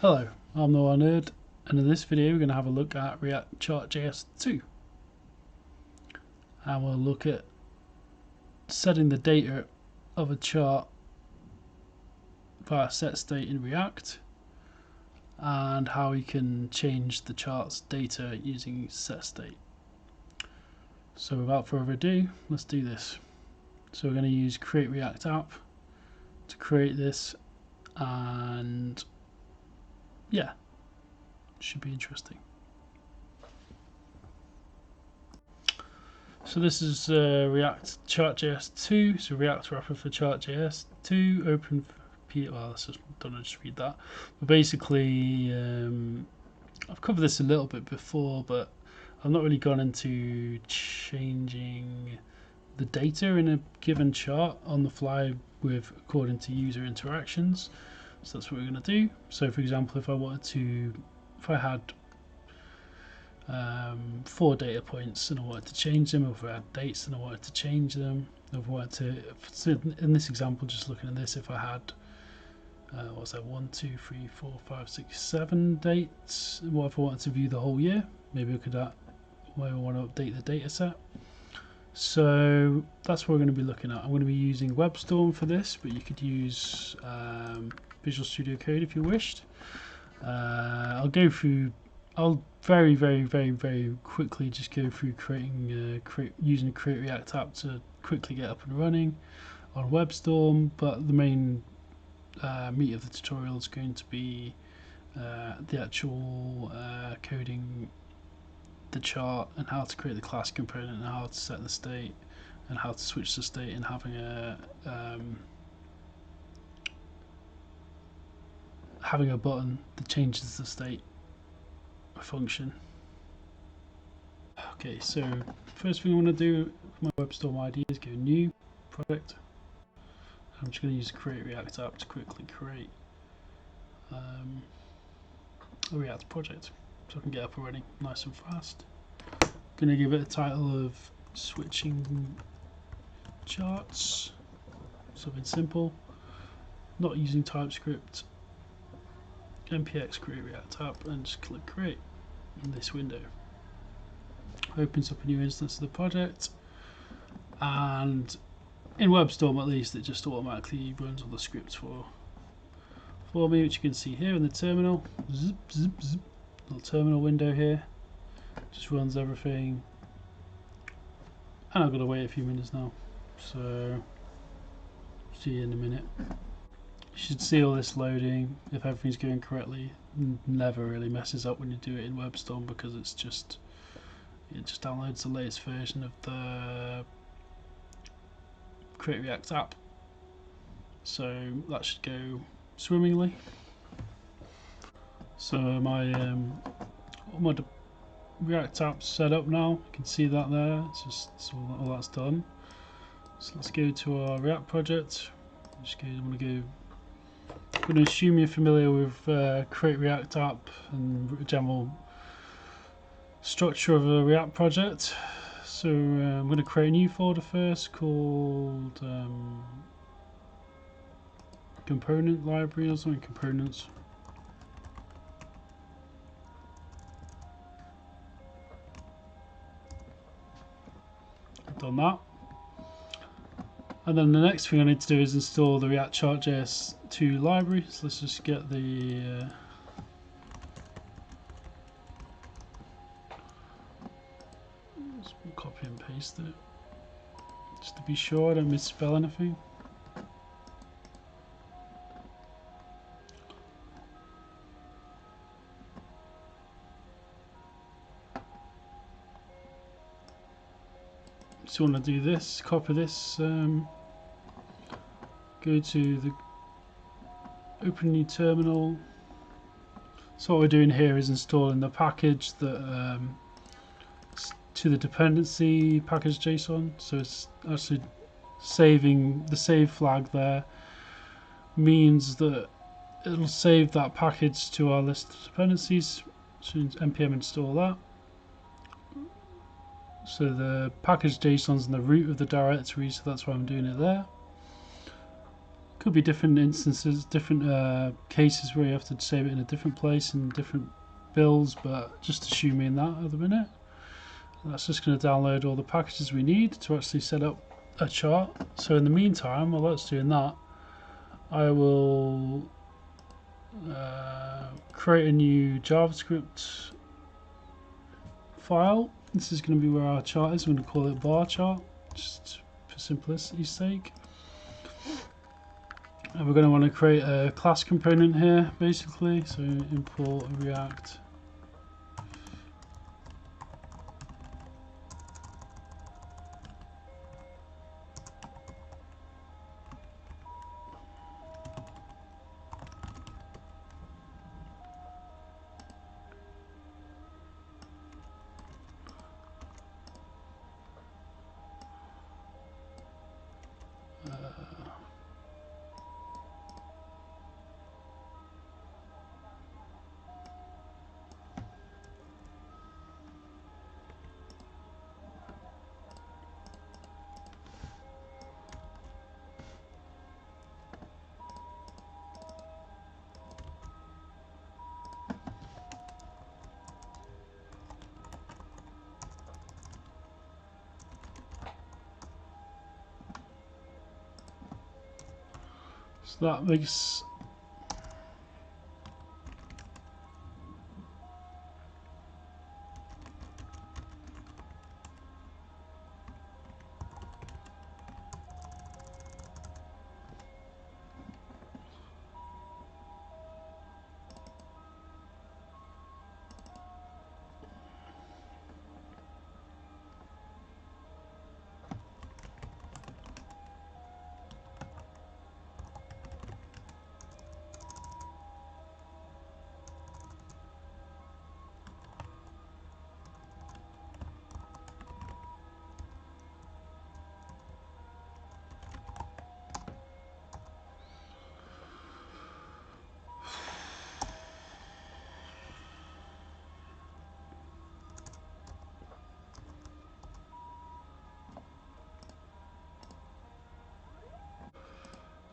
Hello, I'm the One Nerd, and in this video we're going to have a look at react-chartjs-2, and we'll look at setting the data of a chart via SetState in React, and how we can change the chart's data using SetState. So without further ado, let's do this. So we're going to use create React app to create this, and yeah, should be interesting. So this is react-chartjs-2, so React wrapper for chartjs-2, open well, let's just read that. But basically, I've covered this a little bit before, but I've not really gone into changing the data in a given chart on the fly according to user interactions. So that's what we're going to do. So for example, if I had 4 data points and I wanted to change them, or if I had dates and I wanted to change them, so in this example, just looking at this, if I had what's that, 1, 2, 3, 4, 5, 6, 7 dates, what if I wanted to view the whole year? Maybe I could I want to update the data set. So that's what we're going to be looking at. I'm going to be using WebStorm for this, but you could use Visual Studio Code if you wished. I'll very quickly just go through using Create React app to quickly get up and running on WebStorm, but the main meat of the tutorial is going to be the actual coding the chart and how to create the class component and how to set the state and how to switch the state, and having a button that changes the state function. Okay, so first thing I want to do with my WebStorm ID is go new project. I'm just going to use Create React app to quickly create a React project so I can get up and running nice and fast. I'm going to give it a title of switching charts, something simple, not using TypeScript. npx create react app, and just click create in this window. Opens up a new instance of the project, and in WebStorm at least it just automatically runs all the scripts for me, which you can see here in the terminal. Zip, zip, zip. Little terminal window here, just runs everything, and I've got to wait a few minutes now, so see you in a minute. You should see all this loading. If everything's going correctly, never really messes up when you do it in WebStorm, because it just downloads the latest version of the Create React app, so that should go swimmingly. So my React app's set up now. You can see that there. It's all that's done. So let's go to our React project. I'm going to assume you're familiar with Create React app and the general structure of a React project. So I'm going to create a new folder first called component library or something, components. I've done that. And then the next thing I need to do is install the react-chartjs-2 library. So let's just get the copy and paste it, just to be sure I don't misspell anything. So you want to do this, copy this, go to the open new terminal. So what we're doing here is installing the package that to the dependency package JSON. So it's actually saving the save flag there, means that it'll save that package to our list of dependencies. So npm install that. So the package JSON's in the root of the directory, so that's why I'm doing it there. Could be different instances, different cases where you have to save it in a different place in different builds, but just assuming that at the minute. That's just going to download all the packages we need to actually set up a chart. So in the meantime, while that's doing that, I will create a new JavaScript file. This is going to be where our chart is. I'm going to call it bar chart, just for simplicity's sake. And we're going to want to create a class component here, basically. So import react so that makes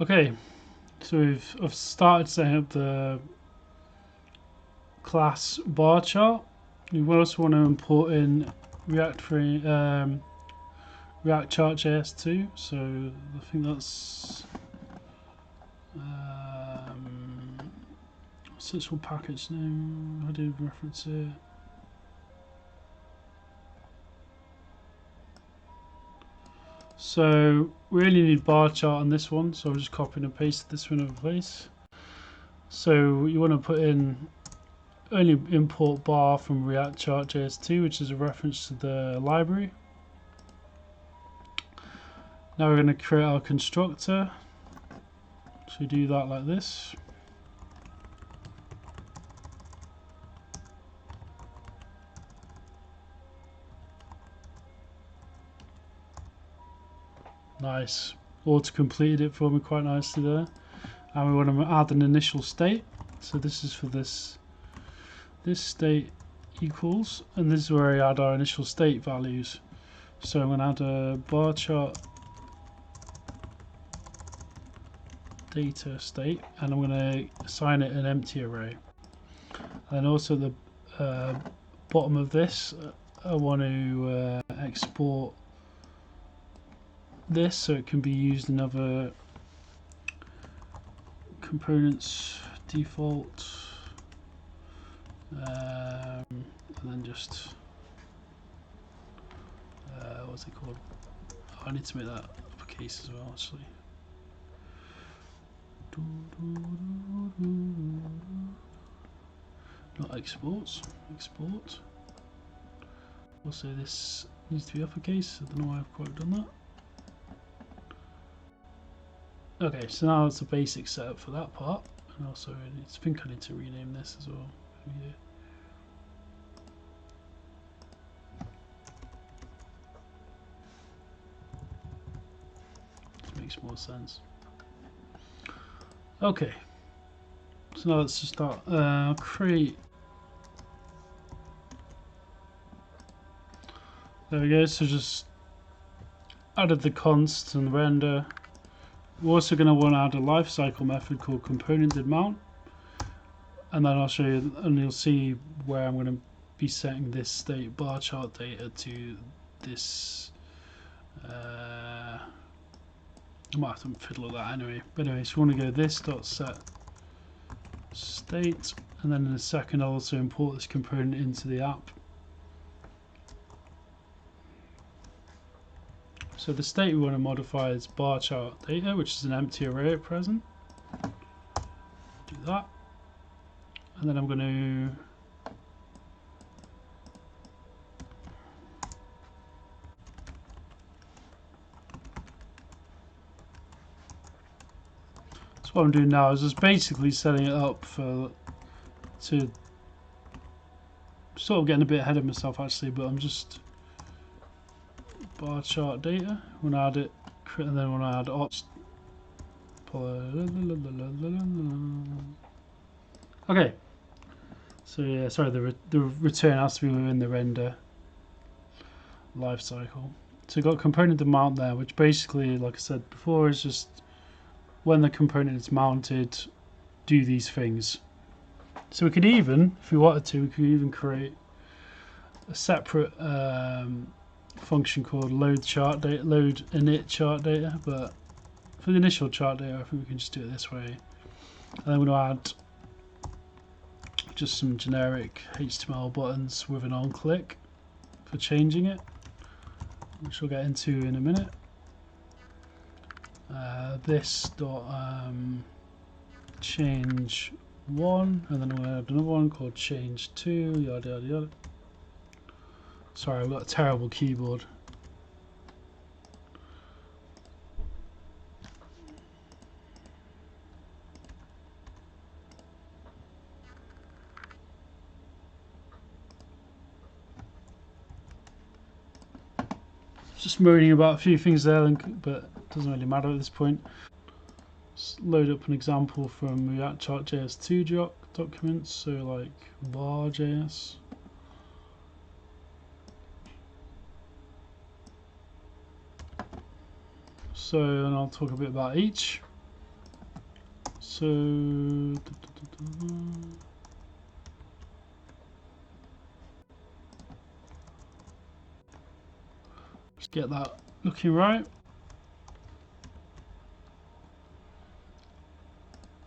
okay. So I've started setting up the class bar chart. We also want to import in react-chartjs-2. So I think that's what's this one package name? I did reference it. So we only need bar chart on this one, so I'll just copy and paste this one over place. So you want to put in only import bar from react-chartjs-2, which is a reference to the library. Now we're going to create our constructor. So we do that like this. Nice. Auto completed it for me quite nicely there. And we want to add an initial state. So this is for this state equals, and this is where I add our initial state values. So I'm going to add a bar chart data state, and I'm going to assign it an empty array. And also the bottom of this, I want to export this so it can be used in other components default, and then just what's it called? Oh, I need to make that uppercase as well, actually. Not exports, export. Also this needs to be uppercase. I don't know why I've quite done that. Okay, so now it's a basic setup for that part, and also I think I need to rename this as well. Yeah. This makes more sense. Okay, so now let's just start. Create. There we go. So just added the const and render. We're also going to want to add a lifecycle method called component.mount, and then I'll show you, and you'll see where I'm going to be setting this state bar chart data to this. I might have to fiddle with that anyway. But anyway, so we want to go this dot set state, and then in a second I'll also import this component into the app. So the state we want to modify is bar chart data, which is an empty array at present. Do that, and then I'm going to what I'm doing now is just basically setting it up to sort of getting a bit ahead of myself actually, but I'm just bar chart data. When I add it, and then when I add ops. Okay. So yeah, sorry, the return has to be within the render lifecycle. So we've got component.mount there, which basically, like I said before, is just when the component is mounted, do these things. So we could even, if we wanted to, we could even create a separate function called load init chart data, but for the initial chart data I think we can just do it this way. And then we're going to add just some generic HTML buttons with an onClick for changing it, which we'll get into in a minute. This dot change 1, and then we'll add another one called change 2, yada yada yada. Sorry, I've got a terrible keyboard. Just moaning about a few things there, but it doesn't really matter at this point. Let's load up an example from react-chartjs-2 documents, so like var.js. So, and I'll talk a bit about each. So, let's get that looking right.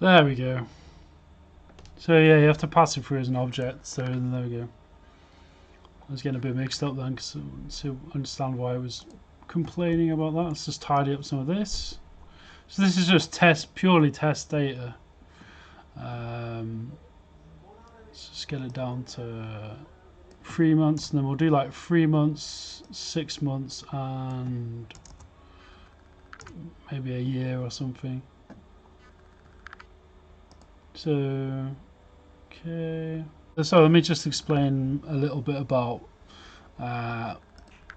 There we go. So yeah, you have to pass it through as an object. So there we go. I was getting a bit mixed up then, because to understand why I was complaining about that. Let's just tidy up some of this. So this is just purely test data. Let's just get it down to 3 months, and then we'll do like 3 months, 6 months, and maybe a year or something. So, okay. So let me just explain a little bit about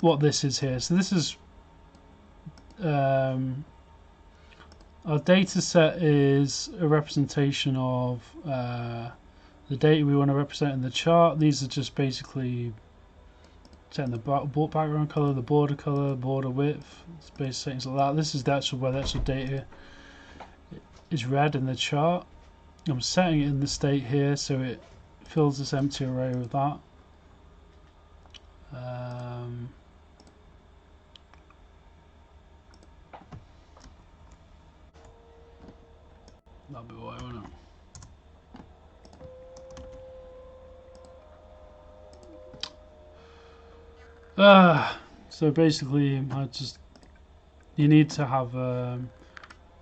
what this is here. So this is our data set is a representation of the data we want to represent in the chart. These are just basically setting the background color, the border color, border width, basic settings like that. This is the actual where the actual data is read in the chart. I'm setting it in the state here so it fills this empty array with that. That'll be what I want to. So basically, you need to have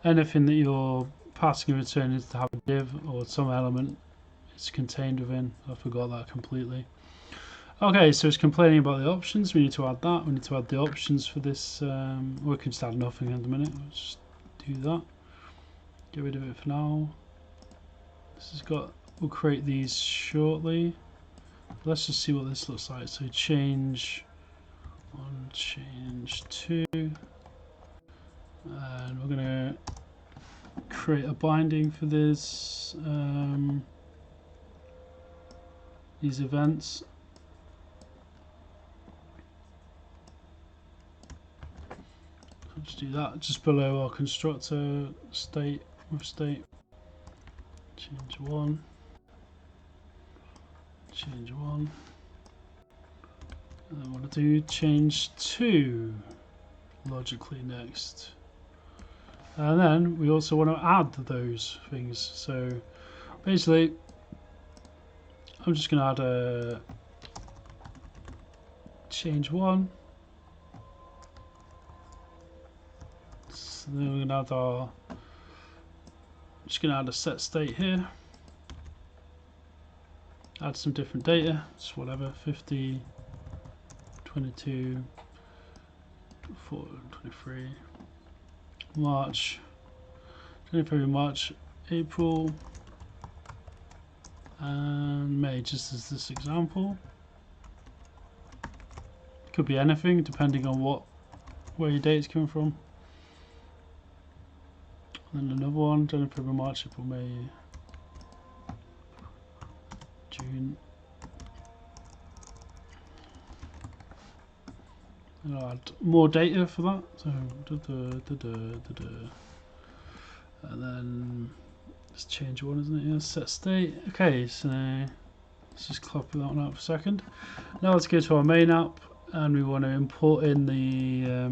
anything that you're passing and returning needs to have a div or some element it's contained within. I forgot that completely. Okay, so it's complaining about the options. We need to add that. We need to add the options for this. We can just add nothing in a minute. Let's just do that. Get rid of it for now. This has got. We'll create these shortly. Let's just see what this looks like. So change 1, change 2, and we're going to create a binding for this. These events. Just do that just below our constructor state with state. Change 1. Change 1. And I want to do change 2 logically next. And then we also want to add those things. So basically, I'm just going to add a change 1. So then we're going to add our, just going to add a set state here. Add some different data, just whatever, 50, 22, 24, 23, March, 23 March, April, and May, just as this example. Could be anything depending on where your data's coming from. And then another one, January, February, March, April, May, June. And I'll add more data for that. So and then let's change one, isn't it? Yeah, set state. Okay, so let's just copy that one out for a second. Now let's go to our main app, and we want to import in the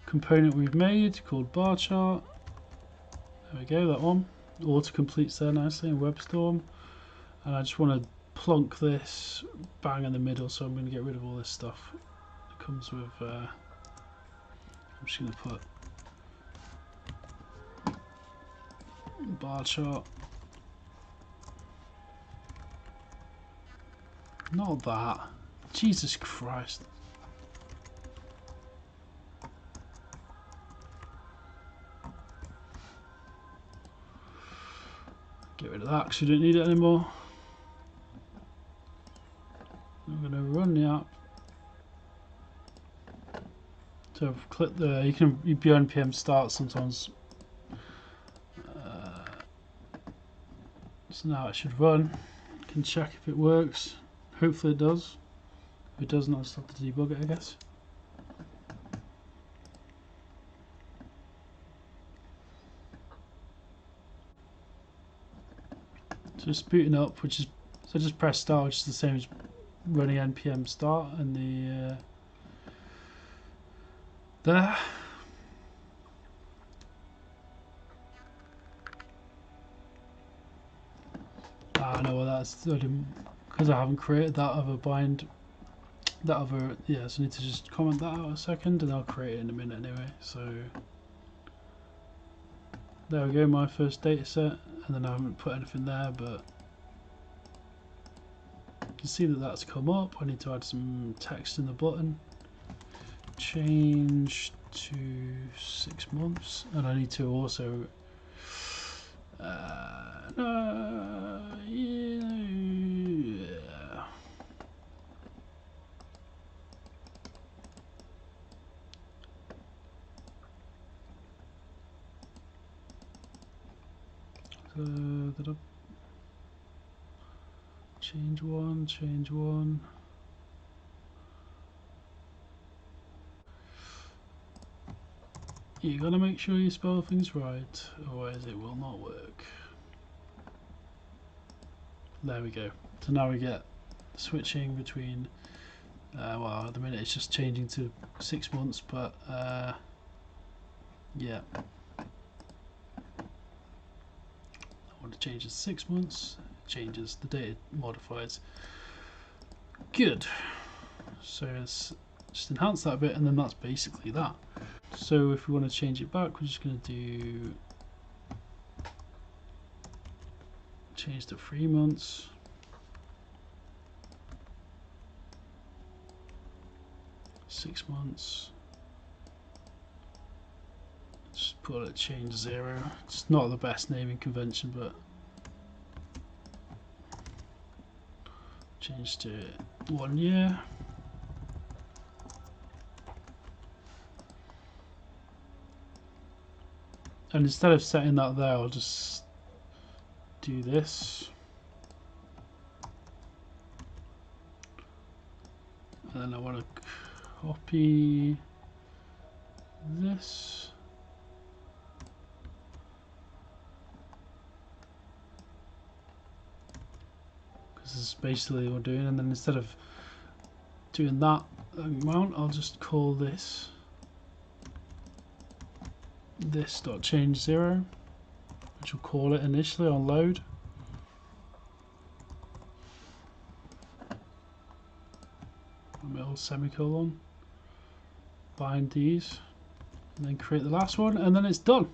component we've made called bar chart. There we go, that one. Auto completes there nicely in WebStorm. And I just want to plonk this bang in the middle, so I'm going to get rid of all this stuff that comes with. I'm just going to put bar chart. Not that. Jesus Christ. Get rid of that because you don't need it anymore. I'm going to run the app. So I've clicked the, you can be npm start sometimes. So now it should run. You can check if it works. Hopefully it does. If it doesn't, I'll just have to debug it, I guess. So it's booting up, which is, so just press start, which is the same as running npm start, and the there. I know what that's, because I haven't created that other bind, that other, yeah, so I need to just comment that out a second, and I'll create it in a minute anyway. So there we go, my first data set, and then I haven't put anything there, but you can see that that's come up. I need to add some text in the button. Change to 6 months, and I need to also yeah. So change one. You gotta make sure you spell things right, otherwise it will not work. There we go. So now we get switching between, well, at the minute it's just changing to 6 months, but yeah. I want to change it to 6 months. It changes, the data modifies. Good. So let's just enhance that a bit, and then that's basically that. So if we want to change it back, we're just going to do change to 3 months. Six months. Just put it change 0. It's not the best naming convention, but change to 1 year. And instead of setting that there, I'll just do this. And then I want to copy this. Because this is basically what we're doing, and then instead of doing that amount, I'll just call this this.change 0, which will call it initially on load. Middle semicolon, bind these, and then create the last one, and then it's done.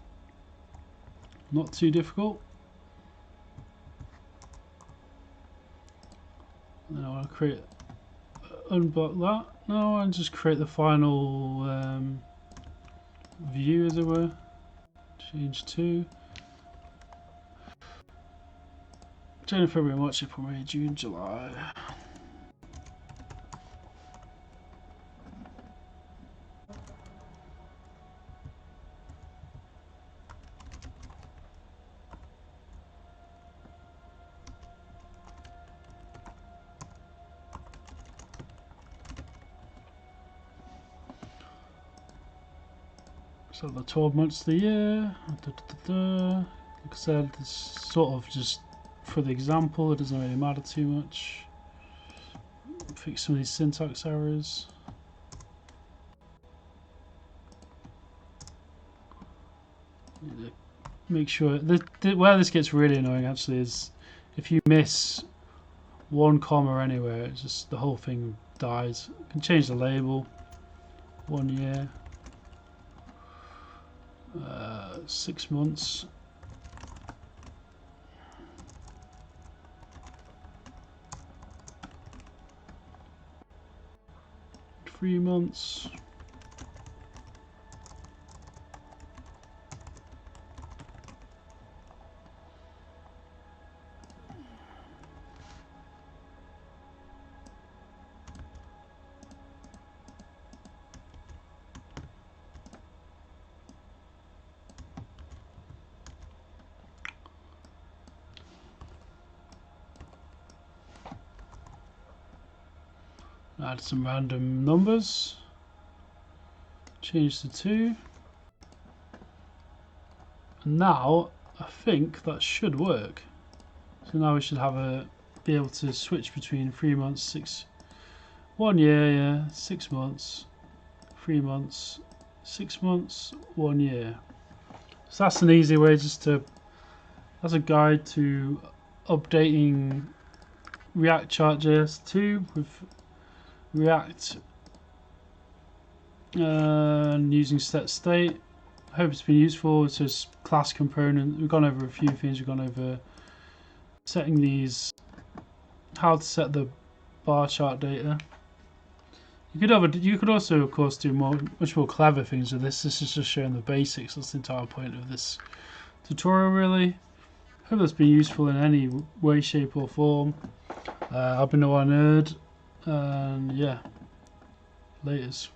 Not too difficult. And then I want to create, unblock that. No, and just create the final view, as it were. Change 2. January, February, March, April, May, June, July. So the 12 months of the year. Like I said, it's sort of just for the example, it doesn't really matter too much. Fix some of these syntax errors. Make sure where this gets really annoying actually is if you miss one comma anywhere, it's just the whole thing dies. You can change the label. 1 year. 6 months. 3 months. Add some random numbers. Change to 2. And now I think that should work. So now we should have be able to switch between 3 months, 1 year, yeah, 6 months, 3 months, 6 months, 1 year. So that's an easy way that's a guide to updating react-chartjs-2 with React and using SetState. I hope it's been useful. It's just class component. We've gone over a few things. We've gone over setting these, how to set the bar chart data. You could also, of course, do much more clever things with this. This is just showing the basics. That's the entire point of this tutorial, really. Hope that's been useful in any way, shape, or form. I've been the One Nerd, and yeah, laters.